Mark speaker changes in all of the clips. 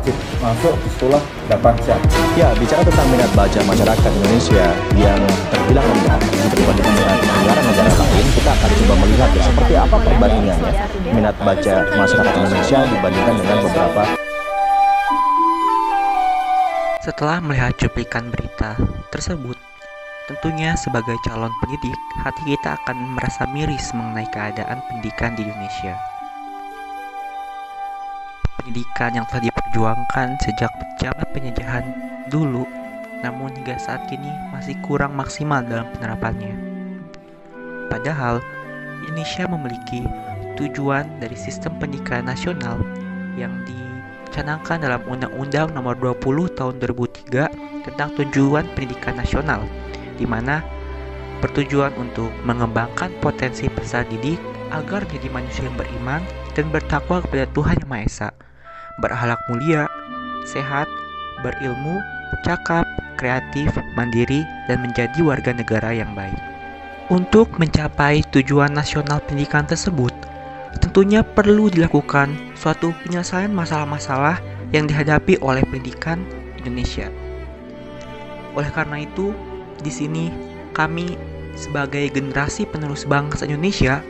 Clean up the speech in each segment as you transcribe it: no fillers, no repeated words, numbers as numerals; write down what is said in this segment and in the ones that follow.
Speaker 1: wajib masuk di sekolah 8 jam.
Speaker 2: Ya, bicara tentang minat baca masyarakat Indonesia yang terbilang rendah dibandingkan dengan negara-negara lain, kita akan coba melihat ya, seperti apa perbandingannya minat baca masyarakat Indonesia dibandingkan dengan beberapa.
Speaker 3: Setelah melihat cuplikan berita tersebut, tentunya sebagai calon pendidik, hati kita akan merasa miris mengenai keadaan pendidikan di Indonesia. Pendidikan yang telah diperjuangkan sejak zaman penjajahan dulu, namun hingga saat kini masih kurang maksimal dalam penerapannya. Padahal, Indonesia memiliki tujuan dari sistem pendidikan nasional yang dicanangkan dalam Undang-Undang Nomor 20 Tahun 2003 tentang tujuan pendidikan nasional, di mana bertujuan untuk mengembangkan potensi peserta didik agar menjadi manusia yang beriman dan bertakwa kepada Tuhan Yang Maha Esa, berakhlak mulia, sehat, berilmu, cakap, kreatif, mandiri, dan menjadi warga negara yang baik. Untuk mencapai tujuan nasional pendidikan tersebut, tentunya perlu dilakukan suatu penyelesaian masalah-masalah yang dihadapi oleh pendidikan Indonesia. Oleh karena itu, di sini kami sebagai generasi penerus bangsa Indonesia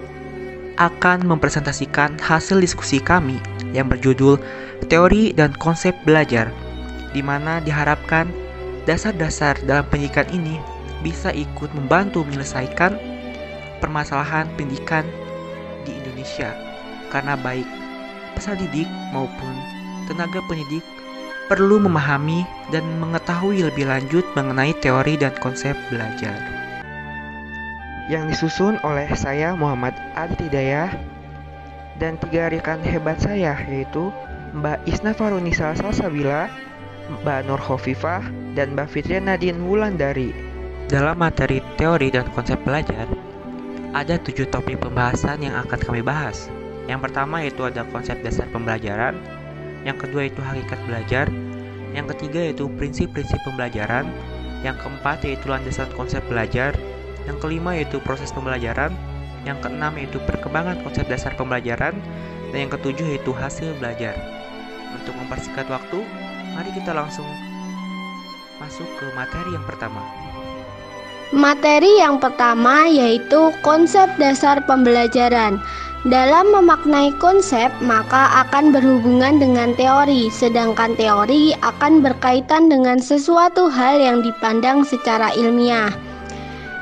Speaker 3: akan mempresentasikan hasil diskusi kami yang berjudul Teori dan Konsep Belajar, di mana diharapkan dasar-dasar dalam pendidikan ini bisa ikut membantu menyelesaikan permasalahan pendidikan di Indonesia, karena baik peserta didik maupun tenaga pendidik perlu memahami dan mengetahui lebih lanjut mengenai teori dan konsep belajar. Yang disusun oleh saya Muhammad Adit Hidayah dan 3 rekan hebat saya, yaitu Mbak Isna Farunisa Salsabila, Mbak Nur Khofifah, dan Mbak Fitria Nadine Wulandari. Dalam materi teori dan konsep belajar, ada 7 topik pembahasan yang akan kami bahas. Yang pertama yaitu ada konsep dasar pembelajaran, yang kedua yaitu hakikat belajar, yang ketiga yaitu prinsip-prinsip pembelajaran, yang keempat yaitu landasan konsep belajar, yang kelima yaitu proses pembelajaran, yang keenam yaitu perkembangan konsep dasar pembelajaran, dan yang ketujuh yaitu hasil belajar. Untuk mempersingkat waktu, mari kita langsung masuk ke materi yang pertama.
Speaker 4: Materi yang pertama yaitu konsep dasar pembelajaran. Dalam memaknai konsep, maka akan berhubungan dengan teori, sedangkan teori akan berkaitan dengan sesuatu hal yang dipandang secara ilmiah.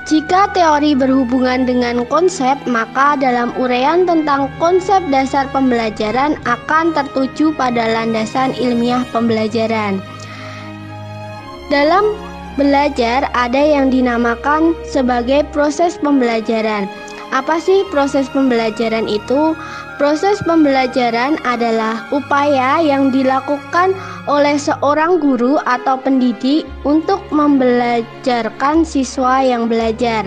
Speaker 4: Jika teori berhubungan dengan konsep, maka dalam uraian tentang konsep dasar pembelajaran akan tertuju pada landasan ilmiah pembelajaran. Dalam belajar ada yang dinamakan sebagai proses pembelajaran. Apa sih proses pembelajaran itu? Proses pembelajaran adalah upaya yang dilakukan oleh seorang guru atau pendidik untuk membelajarkan siswa yang belajar.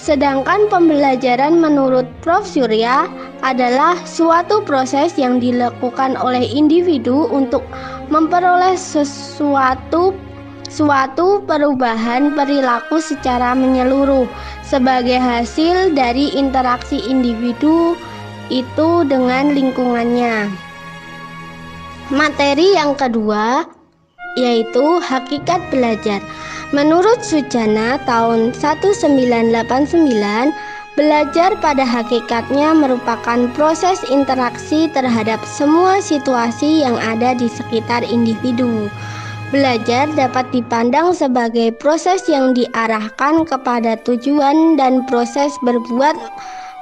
Speaker 4: Sedangkan pembelajaran menurut Prof. Surya adalah suatu proses yang dilakukan oleh individu untuk memperoleh suatu perubahan perilaku secara menyeluruh sebagai hasil dari interaksi individu itu dengan lingkungannya. Materi yang kedua yaitu hakikat belajar. Menurut Sujana tahun 1989, belajar pada hakikatnya merupakan proses interaksi terhadap semua situasi yang ada di sekitar individu. Belajar dapat dipandang sebagai proses yang diarahkan kepada tujuan dan proses berbuat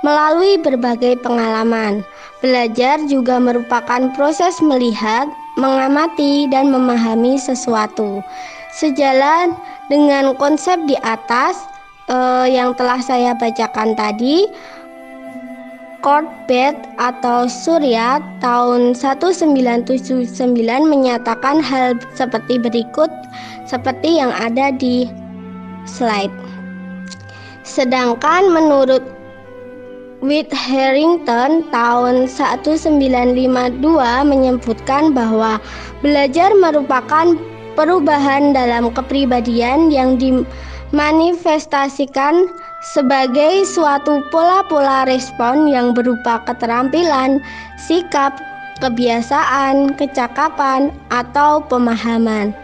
Speaker 4: melalui berbagai pengalaman. Belajar juga merupakan proses melihat, mengamati, dan memahami sesuatu. Sejalan dengan konsep di atas yang telah saya bacakan tadi, Corbett atau Surya tahun 1979 menyatakan hal seperti berikut, seperti yang ada di slide. Sedangkan menurut Whit Harrington tahun 1952 menyebutkan bahwa belajar merupakan perubahan dalam kepribadian yang dimanifestasikan sebagai suatu pola-pola respon yang berupa keterampilan, sikap, kebiasaan, kecakapan, atau pemahaman.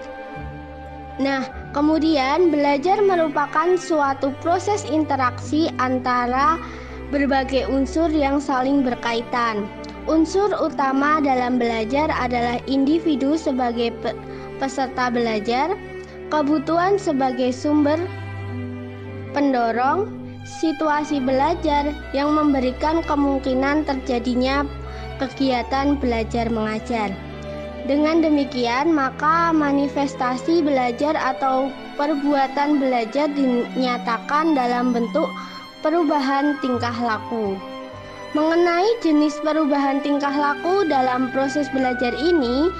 Speaker 4: Nah, kemudian belajar merupakan suatu proses interaksi antara berbagai unsur yang saling berkaitan. Unsur utama dalam belajar adalah individu sebagai peserta belajar, kebutuhan sebagai sumber pendorong, situasi belajar yang memberikan kemungkinan terjadinya kegiatan belajar mengajar. Dengan demikian, maka manifestasi belajar atau perbuatan belajar dinyatakan dalam bentuk perubahan tingkah laku. Mengenai jenis perubahan tingkah laku dalam proses belajar ini,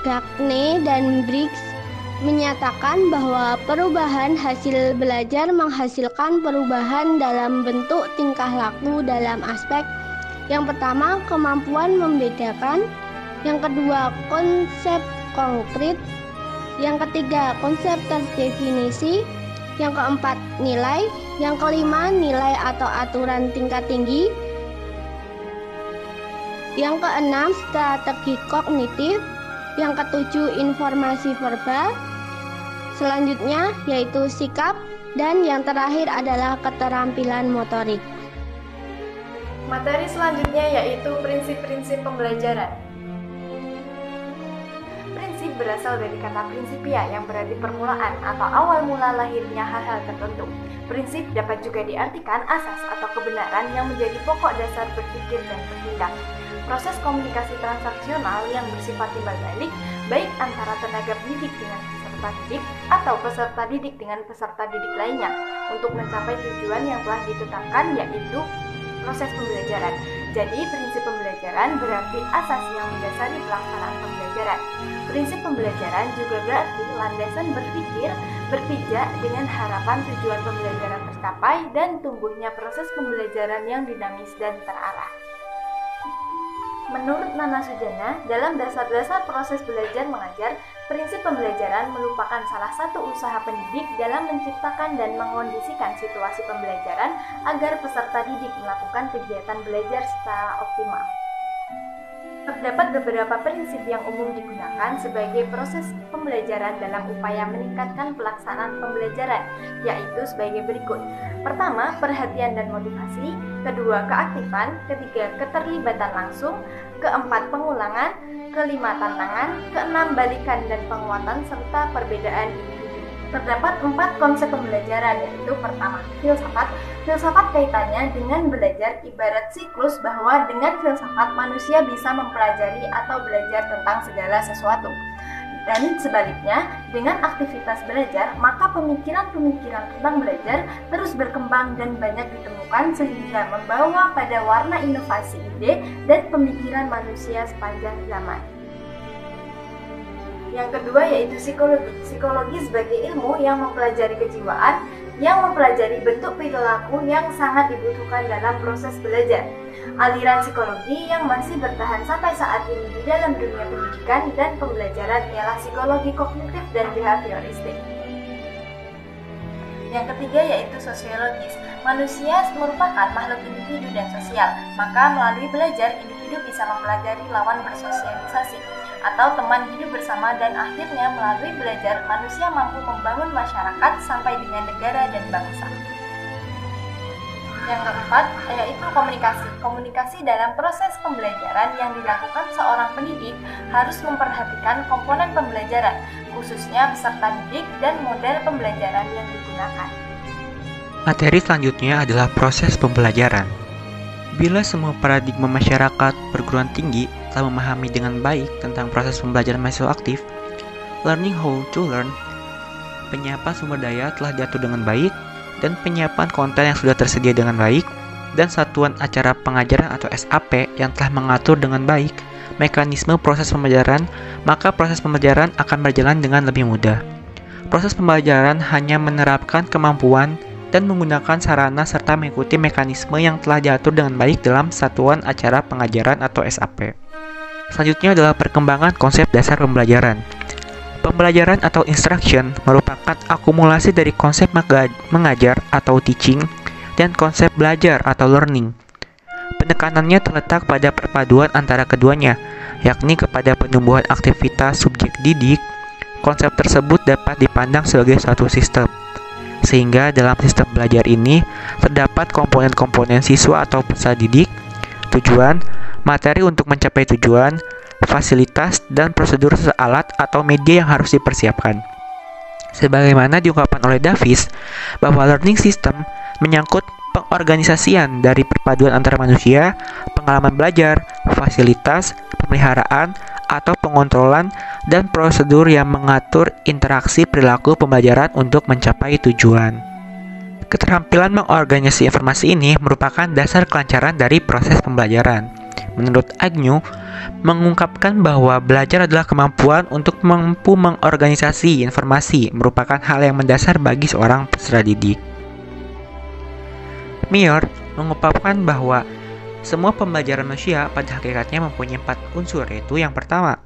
Speaker 4: Gagne dan Briggs menyatakan bahwa perubahan hasil belajar menghasilkan perubahan dalam bentuk tingkah laku dalam aspek yang pertama, kemampuan membedakan, yang kedua, konsep konkret, yang ketiga, konsep terdefinisi, yang keempat, nilai, yang kelima, nilai atau aturan tingkat tinggi, yang keenam, strategi kognitif, yang ketujuh, informasi verbal, selanjutnya yaitu sikap, dan yang terakhir adalah keterampilan motorik.
Speaker 5: Materi selanjutnya yaitu prinsip-prinsip pembelajaran. Prinsip berasal dari kata principia yang berarti permulaan atau awal mula lahirnya hal-hal tertentu. Prinsip dapat juga diartikan asas atau kebenaran yang menjadi pokok dasar berpikir dan bertindak. Proses komunikasi transaksional yang bersifat timbal balik, baik antara tenaga pendidik dengan peserta didik atau peserta didik dengan peserta didik lainnya, untuk mencapai tujuan yang telah ditetapkan, yaitu proses pembelajaran. Jadi, prinsip pembelajaran berarti asas yang mendasari pelaksanaan pembelajaran. Prinsip pembelajaran juga berarti landasan berpikir, berpijak dengan harapan tujuan pembelajaran tercapai dan tumbuhnya proses pembelajaran yang dinamis dan terarah. Menurut Nana Sujana, dalam dasar-dasar proses belajar mengajar, prinsip pembelajaran merupakan salah satu usaha pendidik dalam menciptakan dan mengondisikan situasi pembelajaran agar peserta didik melakukan kegiatan belajar secara optimal. Terdapat beberapa prinsip yang umum digunakan sebagai proses pembelajaran dalam upaya meningkatkan pelaksanaan pembelajaran, yaitu sebagai berikut. Pertama, perhatian dan motivasi. Kedua, keaktifan. Ketiga, keterlibatan langsung. Keempat, pengulangan. Kelima, tantangan. Keenam, balikan dan penguatan serta perbedaan individu. Terdapat 4 konsep pembelajaran, yaitu pertama, filsafat. Filsafat kaitannya dengan belajar ibarat siklus, bahwa dengan filsafat manusia bisa mempelajari atau belajar tentang segala sesuatu. Dan sebaliknya, dengan aktivitas belajar, maka pemikiran-pemikiran tentang belajar terus berkembang dan banyak ditemukan sehingga membawa pada warna inovasi ide dan pemikiran manusia sepanjang zaman. Yang kedua yaitu psikologi. Psikologi sebagai ilmu yang mempelajari kejiwaan, yang mempelajari bentuk perilaku yang sangat dibutuhkan dalam proses belajar. Aliran psikologi yang masih bertahan sampai saat ini di dalam dunia pendidikan dan pembelajaran ialah psikologi kognitif dan behavioristik. Yang ketiga yaitu sosiologis. Manusia merupakan makhluk individu dan sosial, maka melalui belajar individu bisa mempelajari lawan bersosialisasi atau teman hidup bersama, dan akhirnya melalui belajar manusia mampu membangun masyarakat sampai dengan negara dan bangsa. Yang keempat yaitu komunikasi. Komunikasi dalam proses pembelajaran yang dilakukan seorang pendidik harus memperhatikan komponen pembelajaran, khususnya peserta didik dan model pembelajaran yang digunakan.
Speaker 3: Materi selanjutnya adalah proses pembelajaran. Bila semua paradigma masyarakat perguruan tinggi telah memahami dengan baik tentang proses pembelajaran mahasiswa aktif, learning how to learn, penyiapan sumber daya telah diatur dengan baik, dan penyiapan konten yang sudah tersedia dengan baik, dan satuan acara pengajaran atau SAP yang telah mengatur dengan baik mekanisme proses pembelajaran, maka proses pembelajaran akan berjalan dengan lebih mudah. Proses pembelajaran hanya menerapkan kemampuan dan menggunakan sarana serta mengikuti mekanisme yang telah diatur dengan baik dalam satuan acara pengajaran atau SAP. Selanjutnya adalah perkembangan konsep dasar pembelajaran. Pembelajaran atau instruction merupakan akumulasi dari konsep mengajar atau teaching dan konsep belajar atau learning. Penekanannya terletak pada perpaduan antara keduanya, yakni kepada penumbuhan aktivitas subjek didik. Konsep tersebut dapat dipandang sebagai suatu sistem, sehingga dalam sistem belajar ini terdapat komponen-komponen siswa atau peserta didik, tujuan, materi untuk mencapai tujuan, fasilitas, dan prosedur alat atau media yang harus dipersiapkan. Sebagaimana diungkapkan oleh Davis, bahwa learning system menyangkut pengorganisasian dari perpaduan antara manusia, pengalaman belajar, fasilitas, pemeliharaan, atau pengontrolan, dan prosedur yang mengatur interaksi perilaku pembelajaran untuk mencapai tujuan. Keterampilan mengorganisasi informasi ini merupakan dasar kelancaran dari proses pembelajaran. Menurut Agnew, mengungkapkan bahwa belajar adalah kemampuan untuk mampu mengorganisasi informasi merupakan hal yang mendasar bagi seorang peserta didik. Meyer mengungkapkan bahwa semua pembelajaran manusia pada hakikatnya mempunyai 4 unsur, yaitu yang pertama,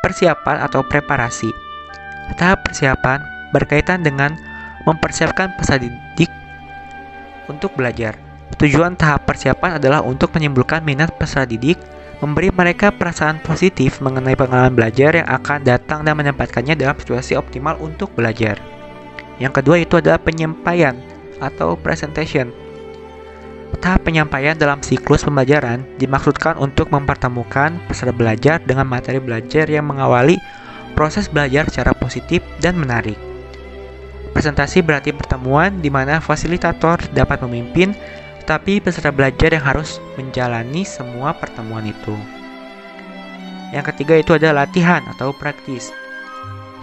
Speaker 3: persiapan atau preparasi. Tahap persiapan berkaitan dengan mempersiapkan peserta didik untuk belajar. Tujuan tahap persiapan adalah untuk menimbulkan minat peserta didik, memberi mereka perasaan positif mengenai pengalaman belajar yang akan datang dan menempatkannya dalam situasi optimal untuk belajar. Yang kedua itu adalah penyampaian atau presentation. Tahap penyampaian dalam siklus pembelajaran dimaksudkan untuk mempertemukan peserta belajar dengan materi belajar yang mengawali proses belajar secara positif dan menarik. Presentasi berarti pertemuan di mana fasilitator dapat memimpin, tapi peserta belajar yang harus menjalani semua pertemuan itu. Yang ketiga itu adalah latihan atau praktis.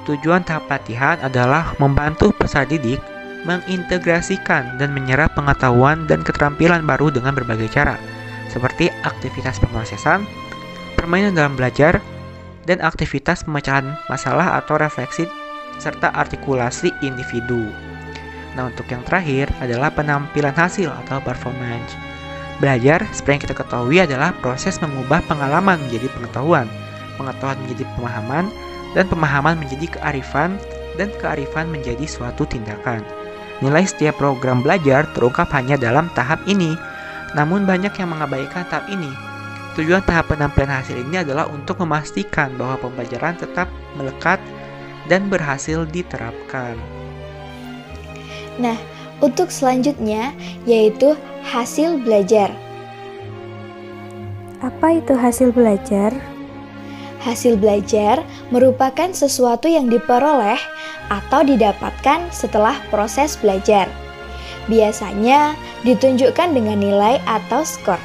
Speaker 3: Tujuan tahap latihan adalah membantu peserta didik mengintegrasikan dan menyerap pengetahuan dan keterampilan baru dengan berbagai cara, seperti aktivitas pemrosesan, permainan dalam belajar, dan aktivitas pemecahan masalah atau refleksi serta artikulasi individu. Nah, untuk yang terakhir adalah penampilan hasil atau performance. Belajar, seperti yang kita ketahui, adalah proses mengubah pengalaman menjadi pengetahuan, pengetahuan menjadi pemahaman, dan pemahaman menjadi kearifan, dan kearifan menjadi suatu tindakan. Nilai setiap program belajar terungkap hanya dalam tahap ini, namun banyak yang mengabaikan tahap ini. Tujuan tahap penampilan hasil ini adalah untuk memastikan bahwa pembelajaran tetap melekat dan berhasil diterapkan.
Speaker 6: Nah, untuk selanjutnya yaitu hasil belajar.
Speaker 7: Apa itu hasil belajar?
Speaker 6: Hasil belajar merupakan sesuatu yang diperoleh atau didapatkan setelah proses belajar. Biasanya ditunjukkan dengan nilai atau skor.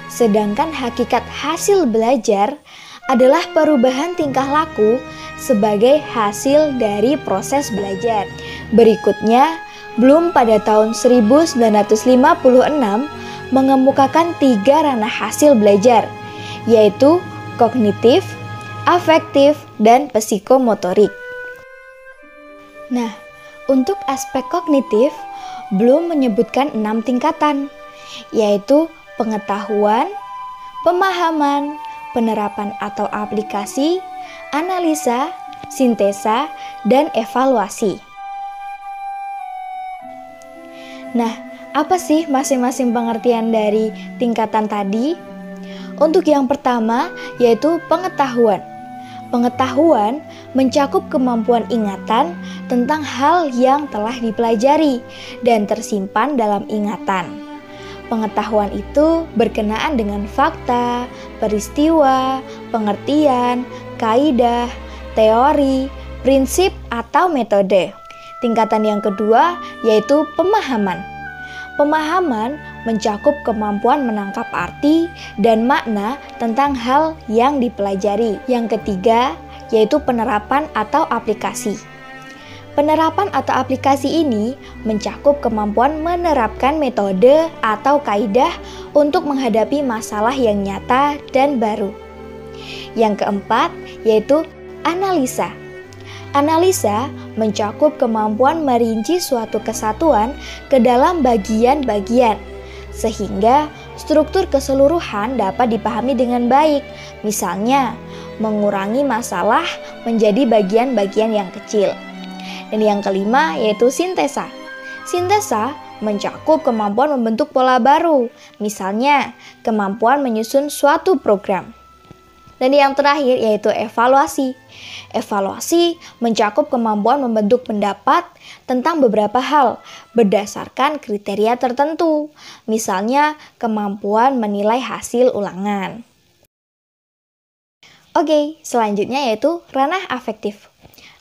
Speaker 6: Sedangkan hakikat hasil belajar adalah perubahan tingkah laku sebagai hasil dari proses belajar. Berikutnya, Bloom pada tahun 1956 mengemukakan 3 ranah hasil belajar, yaitu kognitif, afektif, dan psikomotorik. Nah, untuk aspek kognitif, Bloom menyebutkan 6 tingkatan, yaitu pengetahuan, pemahaman, penerapan atau aplikasi, analisa, sintesa, dan evaluasi. Nah, apa sih masing-masing pengertian dari tingkatan tadi? Untuk yang pertama, yaitu pengetahuan. Pengetahuan mencakup kemampuan ingatan tentang hal yang telah dipelajari dan tersimpan dalam ingatan. Pengetahuan itu berkenaan dengan fakta, peristiwa, pengertian, kaidah, teori, prinsip, atau metode. Tingkatan yang kedua yaitu pemahaman. Pemahaman mencakup kemampuan menangkap arti dan makna tentang hal yang dipelajari. Yang ketiga yaitu penerapan atau aplikasi. Penerapan atau aplikasi ini mencakup kemampuan menerapkan metode atau kaidah untuk menghadapi masalah yang nyata dan baru. Yang keempat yaitu analisa. Analisa mencakup kemampuan merinci suatu kesatuan ke dalam bagian-bagian, sehingga struktur keseluruhan dapat dipahami dengan baik. Misalnya, mengurangi masalah menjadi bagian-bagian yang kecil. Dan yang kelima yaitu sintesa. Sintesa mencakup kemampuan membentuk pola baru, misalnya kemampuan menyusun suatu program. Dan yang terakhir yaitu evaluasi. Evaluasi mencakup kemampuan membentuk pendapat tentang beberapa hal berdasarkan kriteria tertentu, misalnya kemampuan menilai hasil ulangan. Oke, selanjutnya yaitu ranah afektif.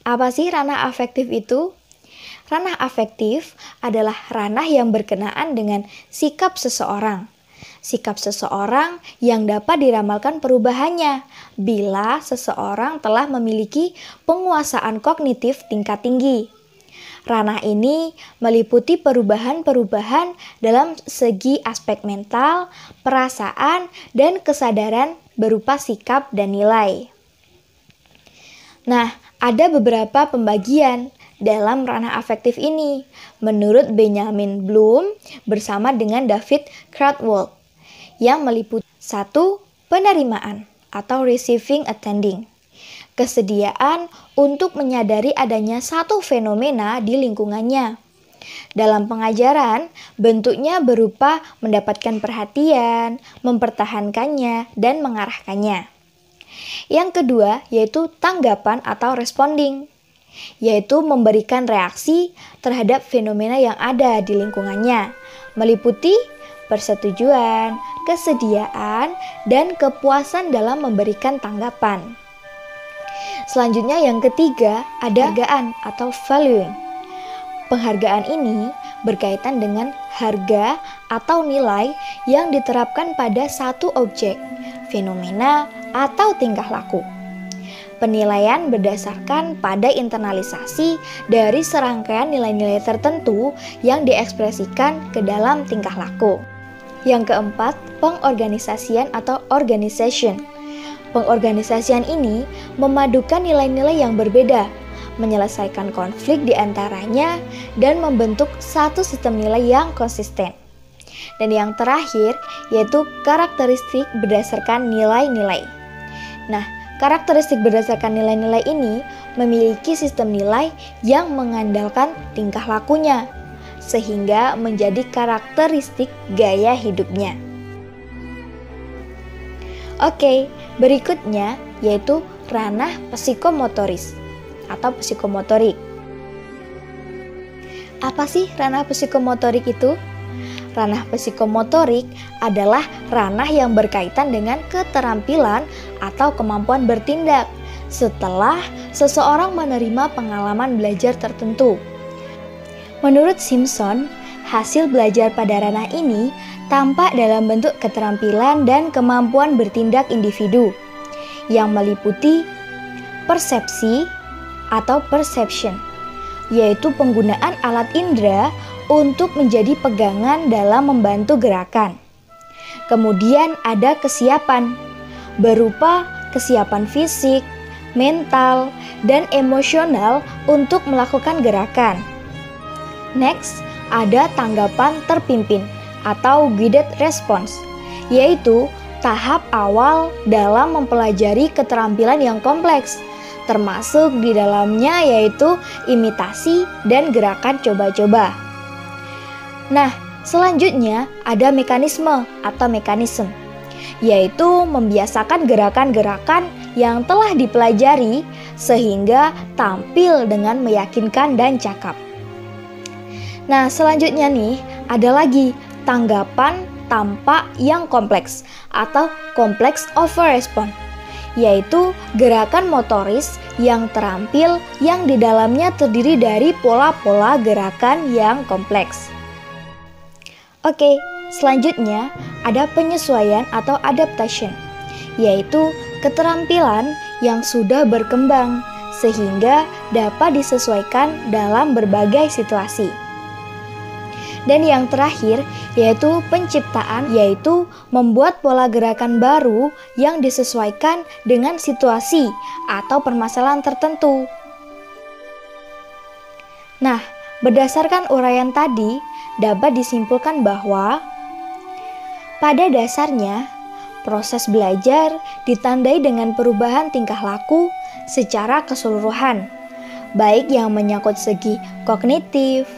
Speaker 6: Apa sih ranah afektif itu? Ranah afektif adalah ranah yang berkenaan dengan sikap seseorang. Sikap seseorang yang dapat diramalkan perubahannya bila seseorang telah memiliki penguasaan kognitif tingkat tinggi. Ranah ini meliputi perubahan-perubahan dalam segi aspek mental, perasaan, dan kesadaran berupa sikap dan nilai. Nah, ada beberapa pembagian dalam ranah afektif ini menurut Benjamin Bloom bersama dengan David Cradwell yang meliputi 1. Penerimaan atau receiving attending. Kesediaan untuk menyadari adanya satu fenomena di lingkungannya. Dalam pengajaran, bentuknya berupa mendapatkan perhatian, mempertahankannya, dan mengarahkannya. Yang kedua yaitu tanggapan atau responding, yaitu memberikan reaksi terhadap fenomena yang ada di lingkungannya, meliputi persetujuan, kesediaan, dan kepuasan dalam memberikan tanggapan. Selanjutnya yang ketiga ada penghargaan atau valuing. Penghargaan ini berkaitan dengan harga atau nilai yang diterapkan pada satu objek, fenomena, atau tingkah laku. Penilaian berdasarkan pada internalisasi dari serangkaian nilai-nilai tertentu yang diekspresikan ke dalam tingkah laku. Yang keempat, pengorganisasian atau organization. Pengorganisasian ini memadukan nilai-nilai yang berbeda, menyelesaikan konflik di antaranya, dan membentuk satu sistem nilai yang konsisten. Dan yang terakhir, yaitu karakteristik berdasarkan nilai-nilai. Nah, karakteristik berdasarkan nilai-nilai ini memiliki sistem nilai yang mengandalkan tingkah lakunya, sehingga menjadi karakteristik gaya hidupnya. Oke, berikutnya yaitu ranah psikomotoris atau psikomotorik. Apa sih ranah psikomotorik itu? Ranah psikomotorik adalah ranah yang berkaitan dengan keterampilan atau kemampuan bertindak setelah seseorang menerima pengalaman belajar tertentu. Menurut Simpson, hasil belajar pada ranah ini tampak dalam bentuk keterampilan dan kemampuan bertindak individu yang meliputi persepsi atau perception, yaitu penggunaan alat indera untuk menjadi pegangan dalam membantu gerakan. Kemudian ada kesiapan, berupa kesiapan fisik, mental, dan emosional untuk melakukan gerakan. Next, ada tanggapan terpimpin atau guided response, yaitu tahap awal dalam mempelajari keterampilan yang kompleks, termasuk di dalamnya yaitu imitasi dan gerakan coba-coba. Nah, selanjutnya ada mekanisme atau mekanisme, yaitu membiasakan gerakan-gerakan yang telah dipelajari sehingga tampil dengan meyakinkan dan cakap. Nah, selanjutnya nih ada lagi tanggapan tampak yang kompleks atau complex over response, yaitu gerakan motoris yang terampil yang di dalamnya terdiri dari pola-pola gerakan yang kompleks. Oke, selanjutnya ada penyesuaian atau adaptation, yaitu keterampilan yang sudah berkembang sehingga dapat disesuaikan dalam berbagai situasi. Dan yang terakhir yaitu penciptaan, yaitu membuat pola gerakan baru yang disesuaikan dengan situasi atau permasalahan tertentu. Nah, berdasarkan uraian tadi dapat disimpulkan bahwa pada dasarnya proses belajar ditandai dengan perubahan tingkah laku secara keseluruhan, baik yang menyangkut segi kognitif,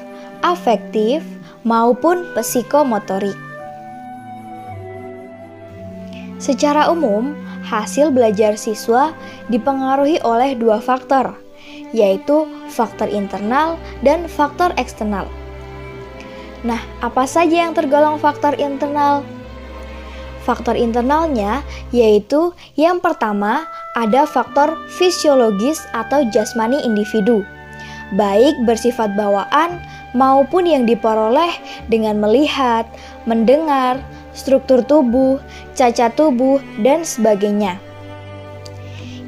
Speaker 6: afektif, maupun psikomotorik. Secara umum, hasil belajar siswa dipengaruhi oleh dua faktor, yaitu faktor internal dan faktor eksternal. Nah, apa saja yang tergolong faktor internal? Faktor internalnya yaitu yang pertama ada faktor fisiologis atau jasmani individu, baik bersifat bawaan maupun yang diperoleh dengan melihat, mendengar, struktur tubuh, cacat tubuh, dan sebagainya.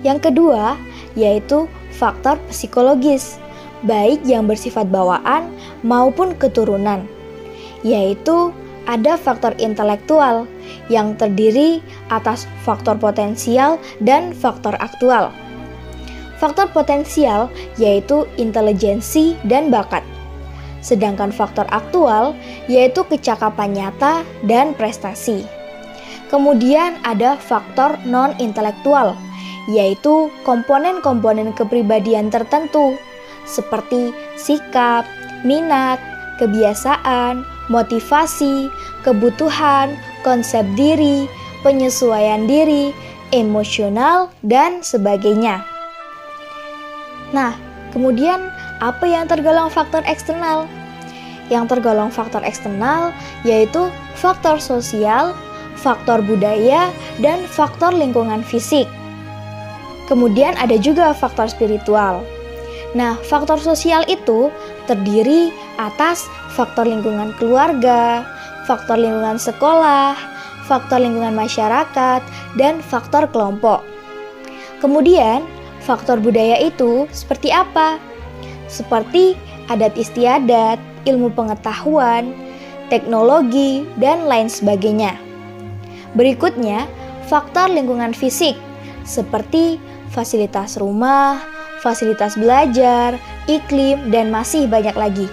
Speaker 6: Yang kedua yaitu faktor psikologis, baik yang bersifat bawaan maupun keturunan, yaitu ada faktor intelektual yang terdiri atas faktor potensial dan faktor aktual. Faktor potensial yaitu intelijensi dan bakat, sedangkan faktor aktual yaitu kecakapan nyata dan prestasi. Kemudian ada faktor non-intelektual, yaitu komponen-komponen kepribadian tertentu seperti sikap, minat, kebiasaan, motivasi, kebutuhan, konsep diri, penyesuaian diri, emosional, dan sebagainya. Nah, kemudian apa yang tergolong faktor eksternal? Yang tergolong faktor eksternal yaitu faktor sosial, faktor budaya, dan faktor lingkungan fisik. Kemudian ada juga faktor spiritual. Nah, faktor sosial itu terdiri atas faktor lingkungan keluarga, faktor lingkungan sekolah, faktor lingkungan masyarakat, dan faktor kelompok. Kemudian, faktor budaya itu seperti apa? Seperti adat istiadat, ilmu pengetahuan, teknologi, dan lain sebagainya. Berikutnya, faktor lingkungan fisik seperti fasilitas rumah, fasilitas belajar, iklim, dan masih banyak lagi.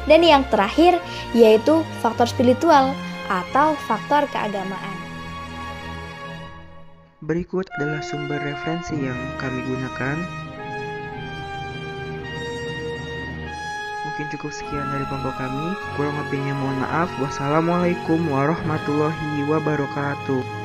Speaker 6: Dan yang terakhir yaitu faktor spiritual atau faktor keagamaan.
Speaker 3: Berikut adalah sumber referensi yang kami gunakan. Mungkin cukup sekian dari kelompok kami. Kurang lebihnya mohon maaf. Wassalamualaikum warahmatullahi wabarakatuh.